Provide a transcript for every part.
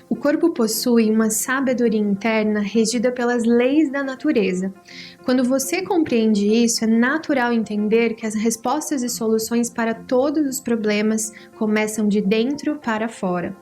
O corpo possui uma sabedoria interna regida pelas leis da natureza. Quando você compreende isso, é natural entender que as respostas e soluções para todos os problemas começam de dentro para fora.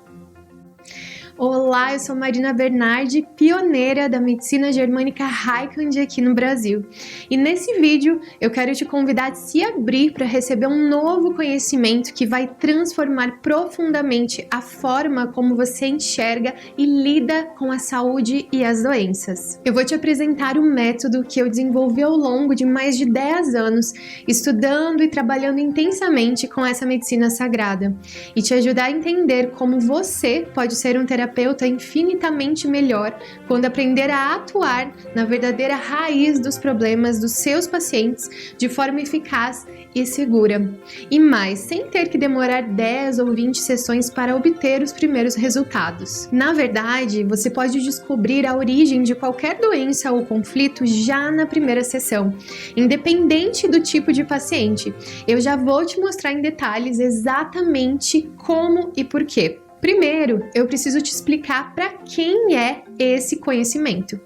Olá, eu sou Marina Bernardi, pioneira da medicina germânica Heilkunde aqui no Brasil. E nesse vídeo eu quero te convidar a se abrir para receber um novo conhecimento que vai transformar profundamente a forma como você enxerga e lida com a saúde e as doenças. Eu vou te apresentar um método que eu desenvolvi ao longo de mais de 10 anos, estudando e trabalhando intensamente com essa medicina sagrada, e te ajudar a entender como você pode ser um terapeuta infinitamente melhor quando aprender a atuar na verdadeira raiz dos problemas dos seus pacientes de forma eficaz e segura. E mais, sem ter que demorar 10 ou 20 sessões para obter os primeiros resultados. Na verdade, você pode descobrir a origem de qualquer doença ou conflito já na primeira sessão, independente do tipo de paciente. Eu já vou te mostrar em detalhes exatamente como e por quê. Primeiro, eu preciso te explicar para quem é esse conhecimento.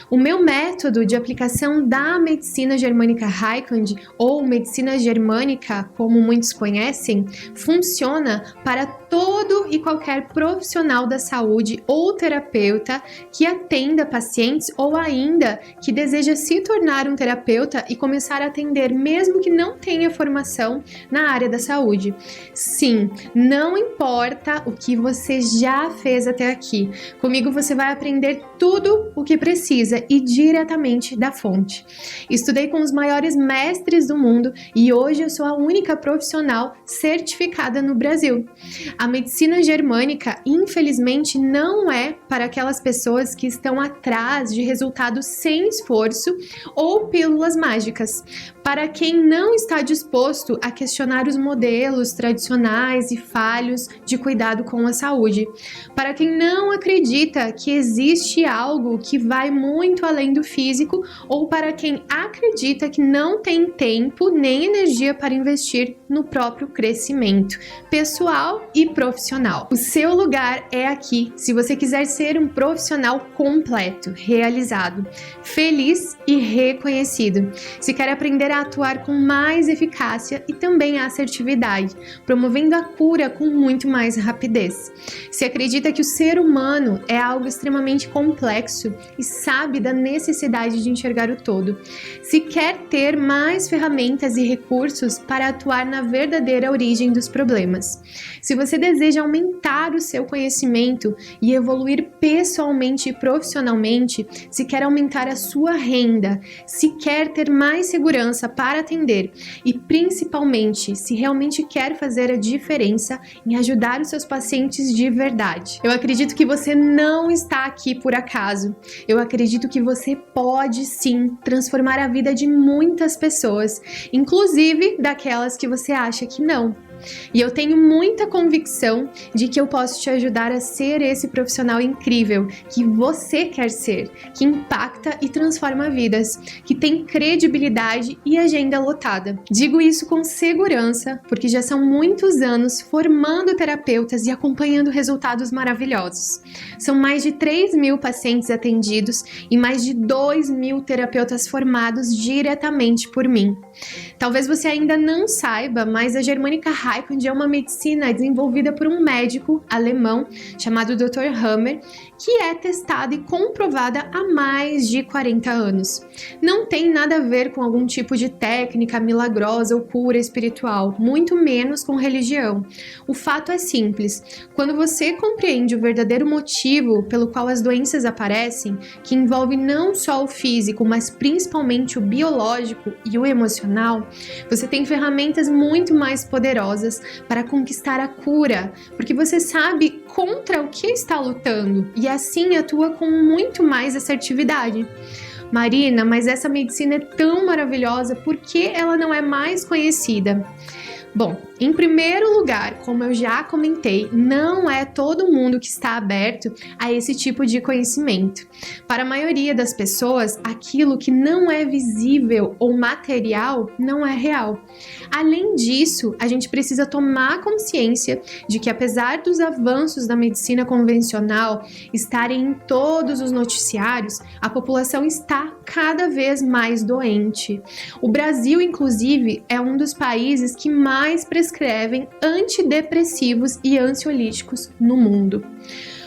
O meu método de aplicação da medicina germânica Heilkunde, ou medicina germânica, como muitos conhecem, funciona para todo e qualquer profissional da saúde ou terapeuta que atenda pacientes ou ainda que deseja se tornar um terapeuta e começar a atender mesmo que não tenha formação na área da saúde. Sim, não importa o que você já fez até aqui. Comigo você vai aprender tudo o que precisa e diretamente da fonte. Estudei com os maiores mestres do mundo e hoje eu sou a única profissional certificada no Brasil. A medicina germânica, infelizmente, não é para aquelas pessoas que estão atrás de resultados sem esforço ou pílulas mágicas. Para quem não está disposto a questionar os modelos tradicionais e falhos de cuidado com a saúde. Para quem não acredita que existe algo que vai muito além do físico, ou para quem acredita que não tem tempo nem energia para investir no próprio crescimento pessoal e profissional. O seu lugar é aqui, se você quiser ser um profissional completo, realizado, feliz e reconhecido. Se quer aprender a atuar com mais eficácia e também assertividade, promovendo a cura com muito mais rapidez. Se acredita que o ser humano é algo extremamente complexo e sabe da necessidade de enxergar o todo. Se quer ter mais ferramentas e recursos para atuar na verdadeira origem dos problemas. Se você deseja aumentar o seu conhecimento e evoluir pessoalmente e profissionalmente, se quer aumentar a sua renda, se quer ter mais segurança para atender e principalmente se realmente quer fazer a diferença em ajudar os seus pacientes de verdade. Eu acredito que você não está aqui por acaso. Eu acredito que você pode sim transformar a vida de muitas pessoas, inclusive daquelas que você acha que não. E eu tenho muita convicção de que eu posso te ajudar a ser esse profissional incrível que você quer ser, que impacta e transforma vidas, que tem credibilidade e agenda lotada. Digo isso com segurança, porque já são muitos anos formando terapeutas e acompanhando resultados maravilhosos. São mais de 3.000 pacientes atendidos e mais de 2.000 terapeutas formados diretamente por mim. Talvez você ainda não saiba, mas a Germânica Heilkunde é uma medicina desenvolvida por um médico alemão chamado Dr. Hammer, que é testada e comprovada há mais de 40 anos. Não tem nada a ver com algum tipo de técnica milagrosa ou cura espiritual, muito menos com religião. O fato é simples: quando você compreende o verdadeiro motivo pelo qual as doenças aparecem, que envolve não só o físico, mas principalmente o biológico e o emocional, você tem ferramentas muito mais poderosas para conquistar a cura, porque você sabe contra o que está lutando e assim atua com muito mais assertividade. Marina, mas essa medicina é tão maravilhosa, por que ela não é mais conhecida? Bom, Em primeiro lugar, como eu já comentei, não é todo mundo que está aberto a esse tipo de conhecimento. Para a maioria das pessoas, aquilo que não é visível ou material não é real. Além disso, a gente precisa tomar consciência de que, apesar dos avanços da medicina convencional estarem em todos os noticiários, a população está cada vez mais doente. O Brasil, inclusive, é um dos países que mais prescrevem antidepressivos e ansiolíticos no mundo.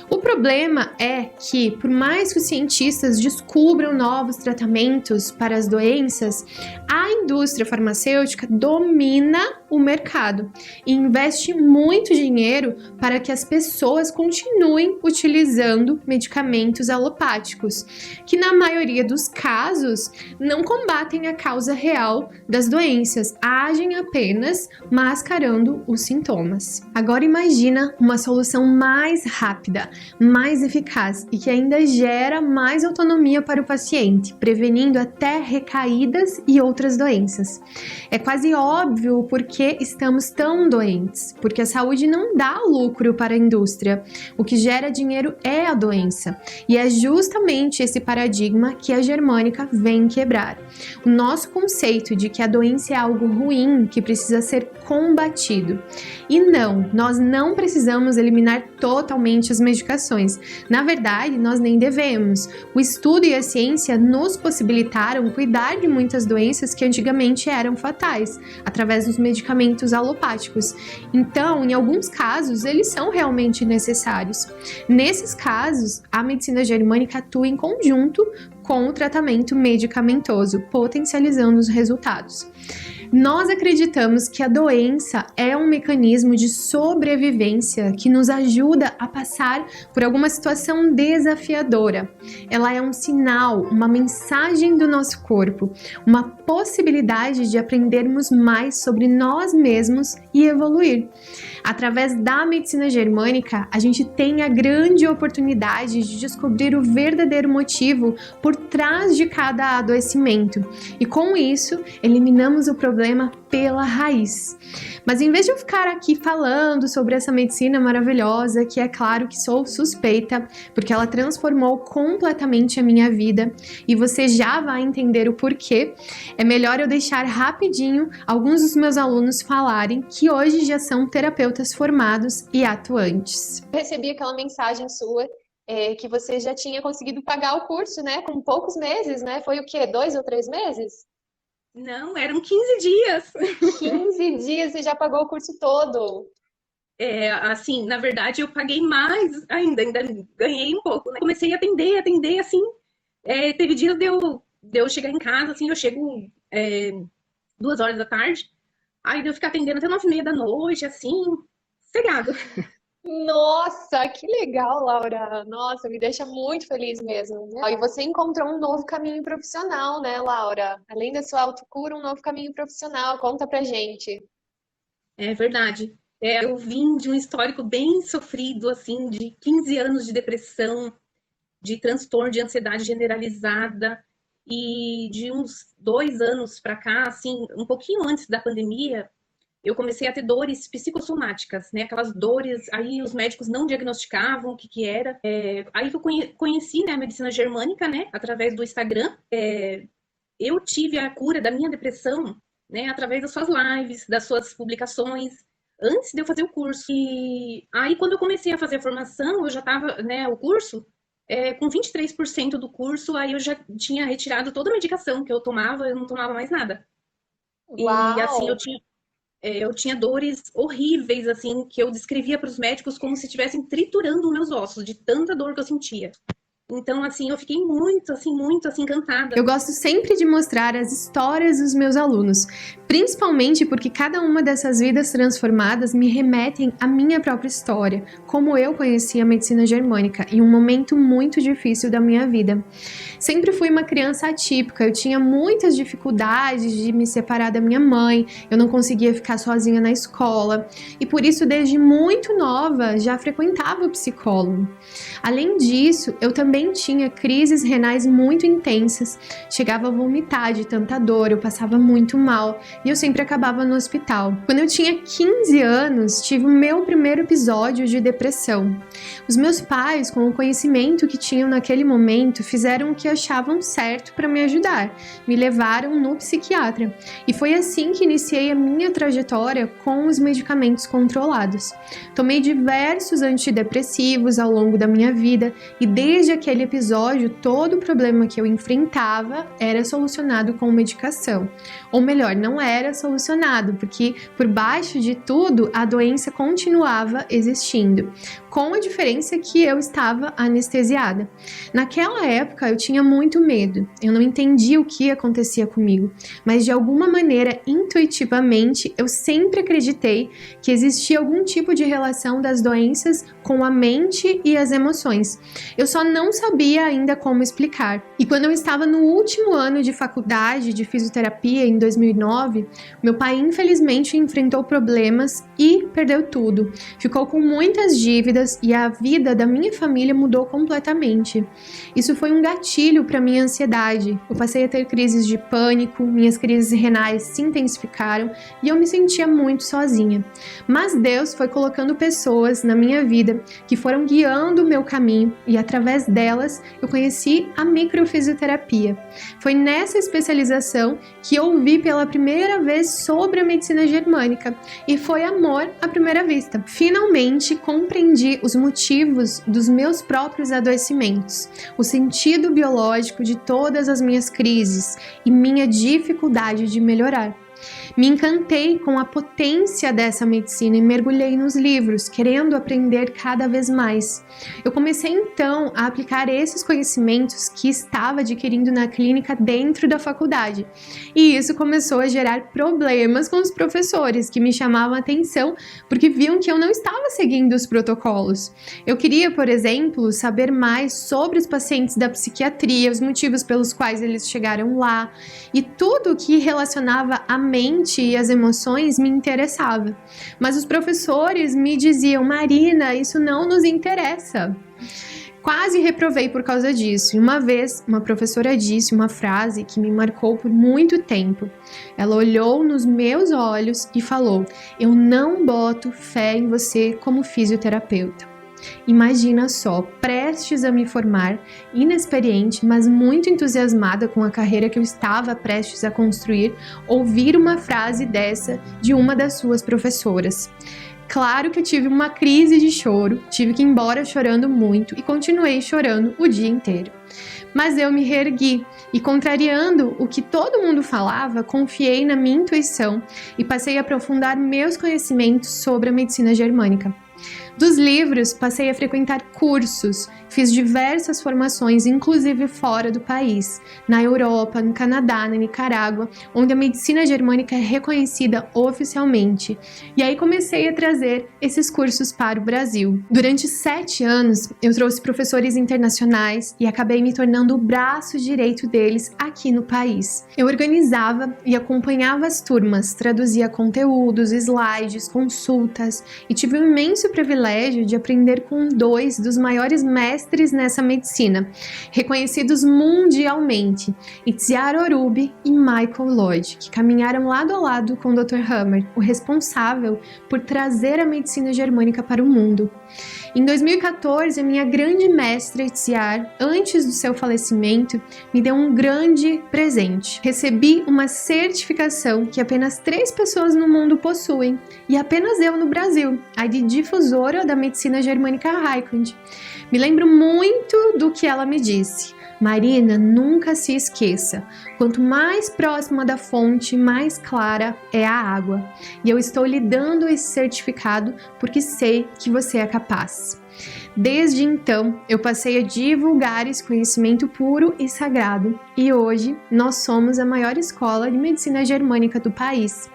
O problema é que, por mais que os cientistas descubram novos tratamentos para as doenças, a indústria farmacêutica domina o mercado e investe muito dinheiro para que as pessoas continuem utilizando medicamentos alopáticos, que na maioria dos casos não combatem a causa real das doenças, agem apenas mascarando os sintomas. Agora imagina uma solução mais rápida, mais eficaz e que ainda gera mais autonomia para o paciente, prevenindo até recaídas e outras doenças. É quase óbvio porque estamos tão doentes, porque a saúde não dá lucro para a indústria. O que gera dinheiro é a doença, e é justamente esse paradigma que a Germânica vem quebrar. O nosso conceito de que a doença é algo ruim que precisa ser combatido. E não, nós não precisamos eliminar totalmente as medicações. Na verdade, nós nem devemos. O estudo e a ciência nos possibilitaram cuidar de muitas doenças que antigamente eram fatais, através dos medicamentos alopáticos. Então, em alguns casos, eles são realmente necessários. Nesses casos, a medicina germânica atua em conjunto com o tratamento medicamentoso, potencializando os resultados. Nós acreditamos que a doença é um mecanismo de sobrevivência que nos ajuda a passar por alguma situação desafiadora. Ela é um sinal, uma mensagem do nosso corpo, uma possibilidade de aprendermos mais sobre nós mesmos e evoluir. Através da medicina germânica, a gente tem a grande oportunidade de descobrir o verdadeiro motivo por trás de cada adoecimento e, com isso, eliminamos o problema pela raiz. Mas em vez de eu ficar aqui falando sobre essa medicina maravilhosa, que é claro que sou suspeita, porque ela transformou completamente a minha vida e você já vai entender o porquê, é melhor eu deixar rapidinho alguns dos meus alunos falarem que hoje já são terapeutas formados e atuantes. Eu recebi aquela mensagem sua que você já tinha conseguido pagar o curso, né? Com poucos meses, né? Foi o quê? 2 ou 3 meses? Não, eram 15 dias. 15 dias e já pagou o curso todo. Assim, na verdade, eu paguei mais ainda ganhei um pouco, né? Comecei a atender, assim. Teve dias de eu chegar em casa, assim, eu chego 2 horas da tarde, aí de eu ficar atendendo até 9h30 da noite, assim, sossegado. Nossa, que legal, Laura. Nossa, me deixa muito feliz mesmo, né? E você encontrou um novo caminho profissional, né, Laura? Além da sua autocura, um novo caminho profissional. Conta pra gente. É verdade. Eu vim de um histórico bem sofrido, assim, de 15 anos de depressão, de transtorno de ansiedade generalizada, e de uns 2 anos para cá, assim, um pouquinho antes da pandemia, eu comecei a ter dores psicossomáticas, né? Aquelas dores, aí os médicos não diagnosticavam o que que era. Aí que eu conheci, né, a medicina germânica, né, através do Instagram. Eu tive a cura da minha depressão, né, através das suas lives, das suas publicações, antes de eu fazer o curso. E aí, quando eu comecei a fazer a formação, eu já estava, né, o curso, com 23% do curso, aí eu já tinha retirado toda a medicação que eu tomava, eu não tomava mais nada. Uau! E assim, eu tinha dores horríveis, assim, que eu descrevia para os médicos como se estivessem triturando os meus ossos, de tanta dor que eu sentia. Então, assim, eu fiquei muito, assim, encantada. Eu gosto sempre de mostrar as histórias dos meus alunos, principalmente porque cada uma dessas vidas transformadas me remetem à minha própria história, como eu conheci a medicina germânica em um momento muito difícil da minha vida. Sempre fui uma criança atípica, eu tinha muitas dificuldades de me separar da minha mãe, eu não conseguia ficar sozinha na escola, e por isso desde muito nova já frequentava o psicólogo. Além disso, eu também também tinha crises renais muito intensas, chegava a vomitar de tanta dor, eu passava muito mal e eu sempre acabava no hospital. Quando eu tinha 15 anos, tive o meu primeiro episódio de depressão. Os meus pais, com o conhecimento que tinham naquele momento, fizeram o que achavam certo para me ajudar, me levaram no psiquiatra. E foi assim que iniciei a minha trajetória com os medicamentos controlados. Tomei diversos antidepressivos ao longo da minha vida e desde aquele episódio, todo o problema que eu enfrentava era solucionado com medicação. Ou melhor, não era solucionado, porque por baixo de tudo a doença continuava existindo, com a diferença que eu estava anestesiada. Naquela época eu tinha muito medo, eu não entendia o que acontecia comigo, mas de alguma maneira, intuitivamente, eu sempre acreditei que existia algum tipo de relação das doenças com a mente e as emoções. Eu só não sabia ainda como explicar. E quando eu estava no último ano de faculdade de fisioterapia, em 2009, meu pai infelizmente enfrentou problemas e perdeu tudo. Ficou com muitas dívidas e a vida da minha família mudou completamente. Isso foi um gatilho para minha ansiedade. Eu passei a ter crises de pânico, minhas crises renais se intensificaram e eu me sentia muito sozinha. Mas Deus foi colocando pessoas na minha vida que foram guiando o meu caminho e através delas eu conheci a microfisioterapia. Foi nessa especialização que eu ouvi pela primeira vez sobre a medicina germânica e foi amor à primeira vista. Finalmente compreendi os motivos dos meus próprios adoecimentos, o sentido biológico de todas as minhas crises e minha dificuldade de melhorar. Me encantei com a potência dessa medicina e mergulhei nos livros, querendo aprender cada vez mais. Eu comecei então a aplicar esses conhecimentos que estava adquirindo na clínica dentro da faculdade. E isso começou a gerar problemas com os professores, que me chamavam a atenção porque viam que eu não estava seguindo os protocolos. Eu queria, por exemplo, saber mais sobre os pacientes da psiquiatria, os motivos pelos quais eles chegaram lá, e tudo que relacionava a mente e as emoções me interessava. Mas os professores me diziam: Marina, isso não nos interessa. Quase reprovei por causa disso. E uma vez, uma professora disse uma frase que me marcou por muito tempo. Ela olhou nos meus olhos e falou: eu não boto fé em você como fisioterapeuta. Imagina só, prestes a me formar, inexperiente, mas muito entusiasmada com a carreira que eu estava prestes a construir, ouvir uma frase dessa de uma das suas professoras. Claro que eu tive uma crise de choro, tive que ir embora chorando muito e continuei chorando o dia inteiro. Mas eu me reergui e, contrariando o que todo mundo falava, confiei na minha intuição e passei a aprofundar meus conhecimentos sobre a medicina germânica. Dos livros, passei a frequentar cursos, fiz diversas formações, inclusive fora do país, na Europa, no Canadá, na Nicarágua, onde a medicina germânica é reconhecida oficialmente. E aí comecei a trazer esses cursos para o Brasil. Durante 7 anos, eu trouxe professores internacionais e acabei me tornando o braço direito deles aqui no país. Eu organizava e acompanhava as turmas, traduzia conteúdos, slides, consultas e tive o imenso privilégio de aprender com 2 dos maiores mestres nessa medicina, reconhecidos mundialmente, Itziar Orubi e Michael Lloyd, que caminharam lado a lado com o Dr. Hammer, o responsável por trazer a medicina germânica para o mundo. Em 2014, a minha grande mestra Itziar, antes do seu falecimento, me deu um grande presente. Recebi uma certificação que apenas 3 pessoas no mundo possuem, e apenas eu no Brasil, a de difusora da medicina germânica Heilkunde. Me lembro muito do que ela me disse. Marina, nunca se esqueça, quanto mais próxima da fonte, mais clara é a água. E eu estou lhe dando esse certificado porque sei que você é capaz. Desde então, eu passei a divulgar esse conhecimento puro e sagrado, e hoje nós somos a maior escola de medicina germânica do país.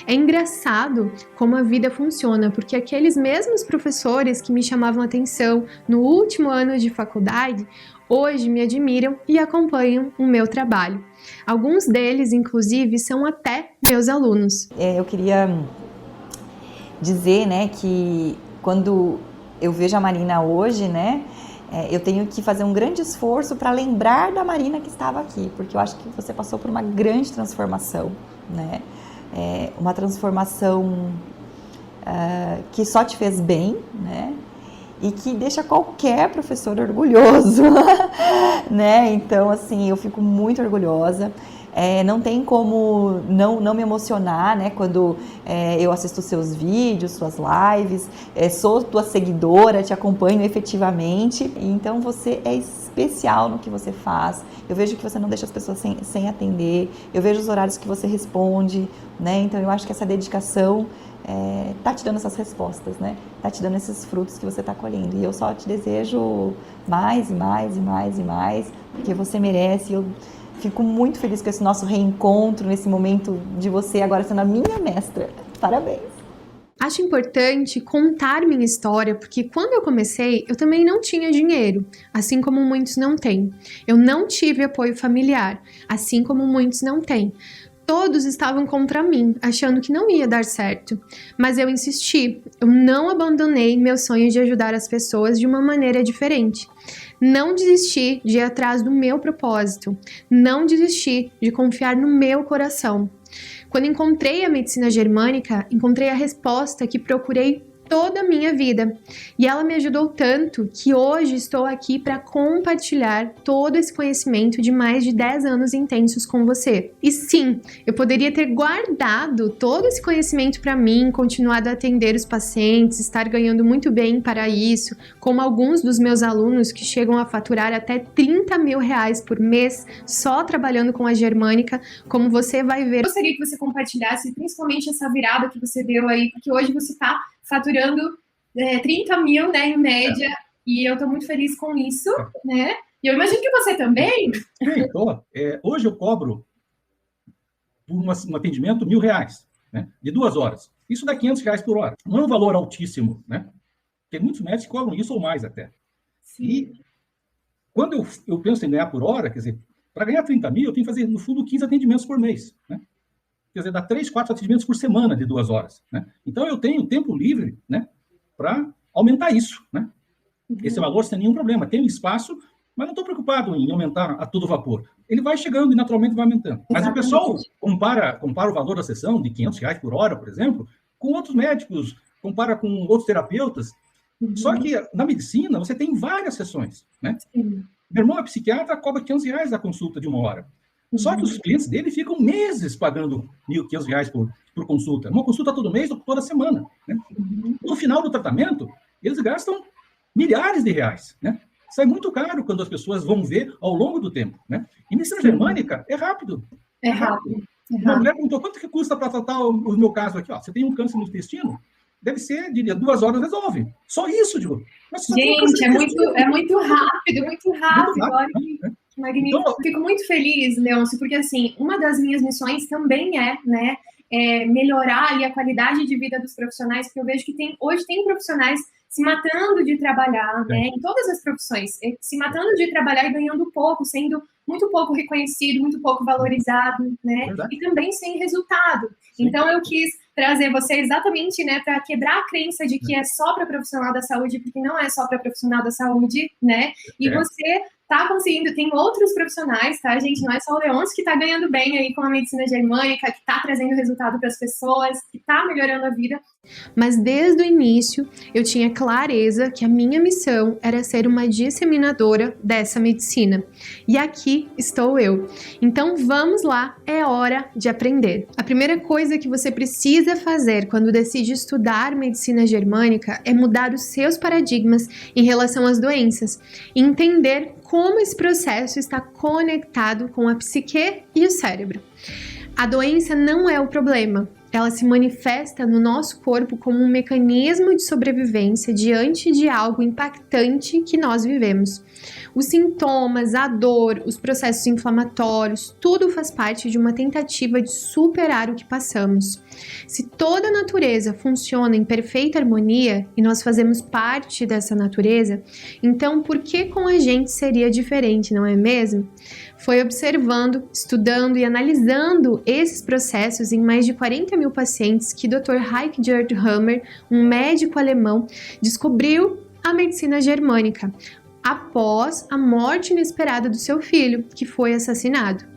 É engraçado como a vida funciona, porque aqueles mesmos professores que me chamavam a atenção no último ano de faculdade, hoje me admiram e acompanham o meu trabalho. Alguns deles, inclusive, são até meus alunos. Eu queria dizer, né, que quando eu vejo a Marina hoje, né, eu tenho que fazer um grande esforço para lembrar da Marina que estava aqui, porque eu acho que você passou por uma grande transformação, né? Uma transformação que só te fez bem, né? E que deixa qualquer professor orgulhoso, né? Então, assim, eu fico muito orgulhosa. Não tem como não me emocionar, né? Quando eu assisto seus vídeos, suas lives, sou tua seguidora, te acompanho efetivamente. Então, você é especial no que você faz. Eu vejo que você não deixa as pessoas sem atender. Eu vejo os horários que você responde, né? Então, eu acho que essa dedicação tá te dando essas respostas, né? Tá te dando esses frutos que você tá colhendo. E eu só te desejo mais e mais e mais e mais, porque você merece. Eu fico muito feliz com esse nosso reencontro, nesse momento de você agora sendo a minha mestra. Parabéns! Acho importante contar minha história, porque quando eu comecei, eu também não tinha dinheiro, assim como muitos não têm. Eu não tive apoio familiar, assim como muitos não têm. Todos estavam contra mim, achando que não ia dar certo. Mas eu insisti, eu não abandonei meu sonho de ajudar as pessoas de uma maneira diferente. Não desisti de ir atrás do meu propósito. Não desisti de confiar no meu coração. Quando encontrei a medicina germânica, encontrei a resposta que procurei toda a minha vida. E ela me ajudou tanto que hoje estou aqui para compartilhar todo esse conhecimento de mais de 10 anos intensos com você. E sim, eu poderia ter guardado todo esse conhecimento para mim, continuado a atender os pacientes, estar ganhando muito bem para isso, como alguns dos meus alunos que chegam a faturar até 30 mil reais por mês só trabalhando com a germânica, como você vai ver. Eu gostaria que você compartilhasse principalmente essa virada que você deu aí, porque hoje você está faturando 30 mil, né, em média, e eu estou muito feliz com isso, né? E eu imagino que você também. Hoje eu cobro por um atendimento R$1.000, né, de 2 horas. Isso dá R$500 por hora. Não é um valor altíssimo, né? Tem muitos médicos que cobram isso ou mais até. Sim. E quando eu penso em ganhar por hora, quer dizer, para ganhar 30 mil, eu tenho que fazer, no fundo, 15 atendimentos por mês, né? Quer dizer, dá 3, 4 atendimentos por semana de 2 horas, né? Então, eu tenho tempo livre, né, para aumentar isso, né? Esse valor sem nenhum problema. Tenho espaço, mas não estou preocupado em aumentar a todo vapor. Ele vai chegando e naturalmente vai aumentando. Mas o pessoal compara o valor da sessão de R$500 por hora, por exemplo, com outros médicos, compara com outros terapeutas. Só que na medicina você tem várias sessões, né? Meu irmão é psiquiatra, cobra R$500 a consulta de 1 hora. Só que os clientes dele ficam meses pagando R$1.500 por consulta. Uma consulta todo mês ou toda semana, né? No final do tratamento, eles gastam milhares de reais, né? Sai muito caro quando as pessoas vão ver ao longo do tempo, né? E medicina germânica é rápido. É rápido. Uma mulher perguntou, quanto que custa para tratar o meu caso aqui? Ó, você tem um câncer no intestino? Deve ser, diria, 2 horas resolve. Só isso, digo. Gente, é muito rápido, muito rápido. Olha que magnífico. Então, fico muito feliz, Leôncio, porque assim, uma das minhas missões também é, né, melhorar ali a qualidade de vida dos profissionais, porque eu vejo que hoje tem profissionais se matando de trabalhar, né, em todas as profissões, se matando de trabalhar e ganhando pouco, sendo muito pouco reconhecido, muito pouco valorizado, né, e também sem resultado. Sim. Então, eu quis trazer você exatamente, né, para quebrar a crença de que é só para profissional da saúde, porque não é só para profissional da saúde, né, e você tá conseguindo, tem outros profissionais, tá, gente, não é só o Leôncio que tá ganhando bem aí com a medicina germânica, que tá trazendo resultado para as pessoas, que tá melhorando a vida. Mas desde o início, eu tinha clareza que a minha missão era ser uma disseminadora dessa medicina. E aqui estou eu. Então vamos lá, é hora de aprender. A primeira coisa que você precisa fazer quando decide estudar medicina germânica é mudar os seus paradigmas em relação às doenças e entender como esse processo está conectado com a psique e o cérebro. A doença não é o problema. Ela se manifesta no nosso corpo como um mecanismo de sobrevivência diante de algo impactante que nós vivemos. Os sintomas, a dor, os processos inflamatórios, tudo faz parte de uma tentativa de superar o que passamos. Se toda a natureza funciona em perfeita harmonia e nós fazemos parte dessa natureza, então por que com a gente seria diferente, não é mesmo? Foi observando, estudando e analisando esses processos em mais de 40 mil pacientes que Dr. Heike Gerd Hammer, um médico alemão, descobriu a medicina germânica. após a morte inesperada do seu filho, que foi assassinado.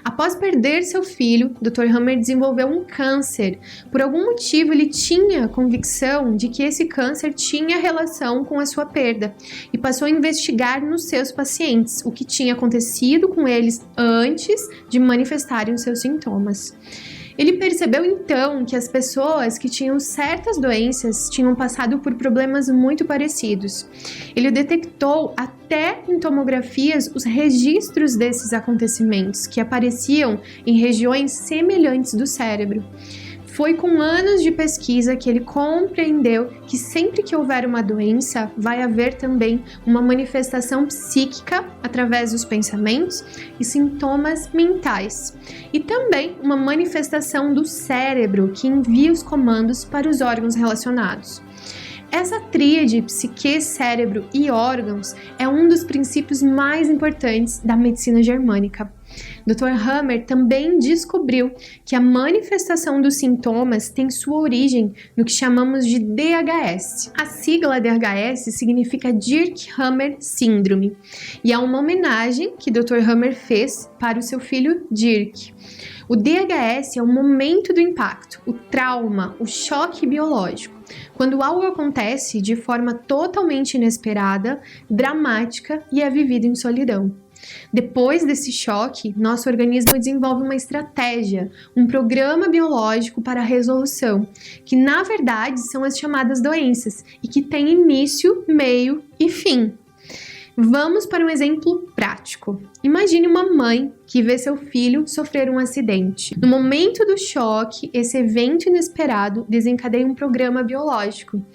Após perder seu filho, Dr. Hammer desenvolveu um câncer. Por algum motivo, ele tinha a convicção de que esse câncer tinha relação com a sua perda e passou a investigar nos seus pacientes o que tinha acontecido com eles antes de manifestarem os seus sintomas. Ele percebeu então que as pessoas que tinham certas doenças tinham passado por problemas muito parecidos. Ele detectou até em tomografias os registros desses acontecimentos que apareciam em regiões semelhantes do cérebro. Foi com anos de pesquisa que ele compreendeu que sempre que houver uma doença, vai haver também uma manifestação psíquica através dos pensamentos e sintomas mentais, e também uma manifestação do cérebro que envia os comandos para os órgãos relacionados. Essa tríade psique, cérebro e órgãos é um dos princípios mais importantes da medicina germânica. Dr. Hammer também descobriu que a manifestação dos sintomas tem sua origem no que chamamos de DHS. A sigla DHS significa Dirk-Hammer Syndrome e é uma homenagem que Dr. Hammer fez para o seu filho Dirk. O DHS é o momento do impacto, o trauma, o choque biológico, quando algo acontece de forma totalmente inesperada, dramática e é vivido em solidão. Depois desse choque, nosso organismo desenvolve uma estratégia, um programa biológico para a resolução, que na verdade são as chamadas doenças e que tem início, meio e fim. Vamos para um exemplo prático. Imagine uma mãe que vê seu filho sofrer um acidente. No momento do choque, esse evento inesperado desencadeia um programa biológico.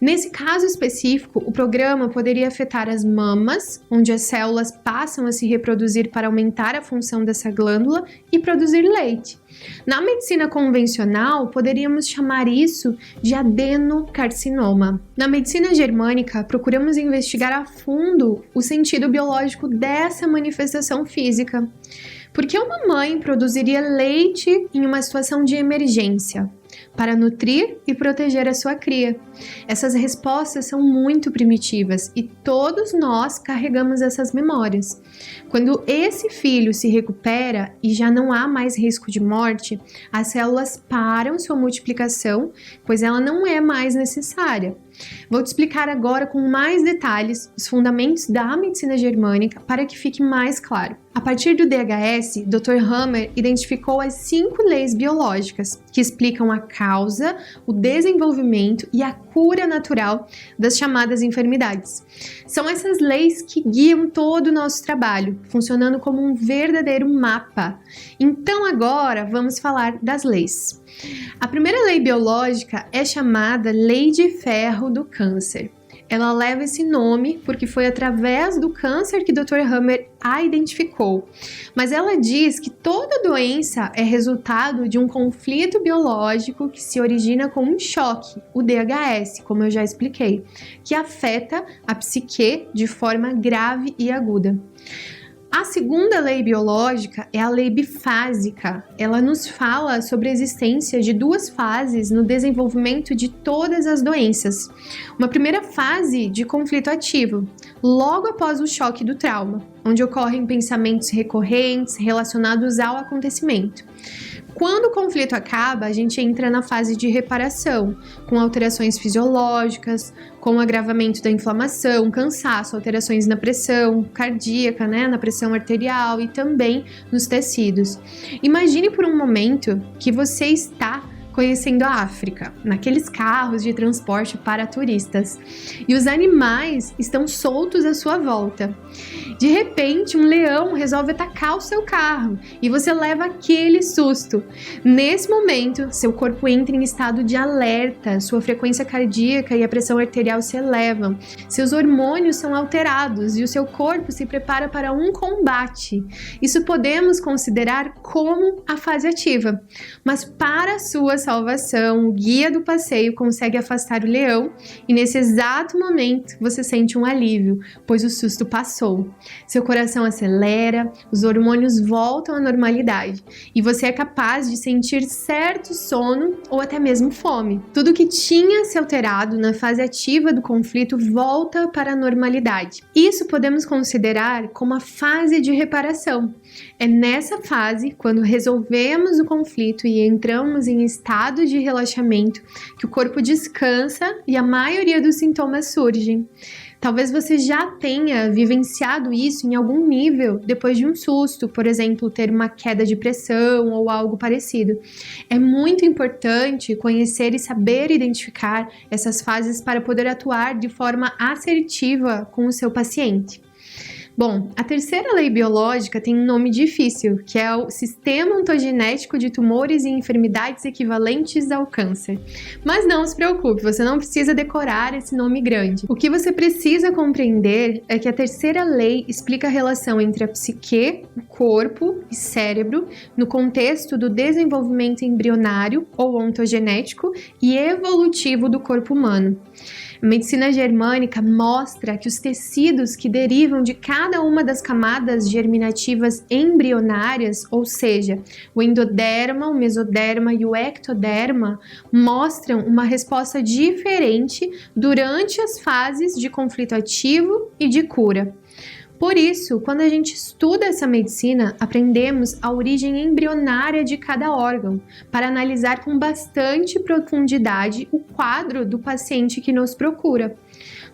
Nesse caso específico, o programa poderia afetar as mamas, onde as células passam a se reproduzir para aumentar a função dessa glândula e produzir leite. Na medicina convencional, poderíamos chamar isso de adenocarcinoma. Na medicina germânica, procuramos investigar a fundo o sentido biológico dessa manifestação física. Por que uma mãe produziria leite em uma situação de emergência? Para nutrir e proteger a sua cria. Essas respostas são muito primitivas e todos nós carregamos essas memórias. Quando esse filho se recupera e já não há mais risco de morte, as células param sua multiplicação, pois ela não é mais necessária. Vou te explicar agora com mais detalhes os fundamentos da medicina germânica para que fique mais claro. A partir do DHS, Dr. Hammer identificou as 5 leis biológicas que explicam a causa, o desenvolvimento e a cura natural das chamadas enfermidades. São essas leis que guiam todo o nosso trabalho, funcionando como um verdadeiro mapa. Então agora vamos falar das leis. A primeira lei biológica é chamada Lei de Ferro do Câncer. Ela leva esse nome porque foi através do câncer que Dr. Hammer a identificou. Mas ela diz que toda doença é resultado de um conflito biológico que se origina com um choque, o DHS, como eu já expliquei, que afeta a psique de forma grave e aguda. A segunda lei biológica é a lei bifásica. Ela nos fala sobre a existência de 2 fases no desenvolvimento de todas as doenças. Uma primeira fase de conflito ativo, logo após o choque do trauma, onde ocorrem pensamentos recorrentes relacionados ao acontecimento. Quando o conflito acaba, a gente entra na fase de reparação, com alterações fisiológicas, com o agravamento da inflamação, cansaço, alterações na pressão cardíaca, na pressão arterial e também nos tecidos. Imagine por um momento que você está conhecendo a África, naqueles carros de transporte para turistas, e os animais estão soltos à sua volta. De repente, um leão resolve atacar o seu carro e você leva aquele susto. Nesse momento, seu corpo entra em estado de alerta, sua frequência cardíaca e a pressão arterial se elevam, seus hormônios são alterados e o seu corpo se prepara para um combate. Isso podemos considerar como a fase ativa, mas para a sua salvação, o guia do passeio consegue afastar o leão e nesse exato momento você sente um alívio, pois o susto passou. Seu coração acelera, os hormônios voltam à normalidade e você é capaz de sentir certo sono ou até mesmo fome. Tudo que tinha se alterado na fase ativa do conflito volta para a normalidade. Isso podemos considerar como a fase de reparação. É nessa fase, quando resolvemos o conflito e entramos em estado de relaxamento, que o corpo descansa e a maioria dos sintomas surgem. Talvez você já tenha vivenciado isso em algum nível depois de um susto, por exemplo, ter uma queda de pressão ou algo parecido. É muito importante conhecer e saber identificar essas fases para poder atuar de forma assertiva com o seu paciente. Bom, a terceira lei biológica tem um nome difícil, que é o Sistema Ontogenético de Tumores e Enfermidades Equivalentes ao Câncer. Mas não se preocupe, você não precisa decorar esse nome grande. O que você precisa compreender é que a terceira lei explica a relação entre a psique, o corpo e cérebro no contexto do desenvolvimento embrionário ou ontogenético e evolutivo do corpo humano. A medicina germânica mostra que os tecidos que derivam de cada uma das camadas germinativas embrionárias, ou seja, o endoderma, o mesoderma e o ectoderma, mostram uma resposta diferente durante as fases de conflito ativo e de cura. Por isso, quando a gente estuda essa medicina, aprendemos a origem embrionária de cada órgão, para analisar com bastante profundidade o quadro do paciente que nos procura.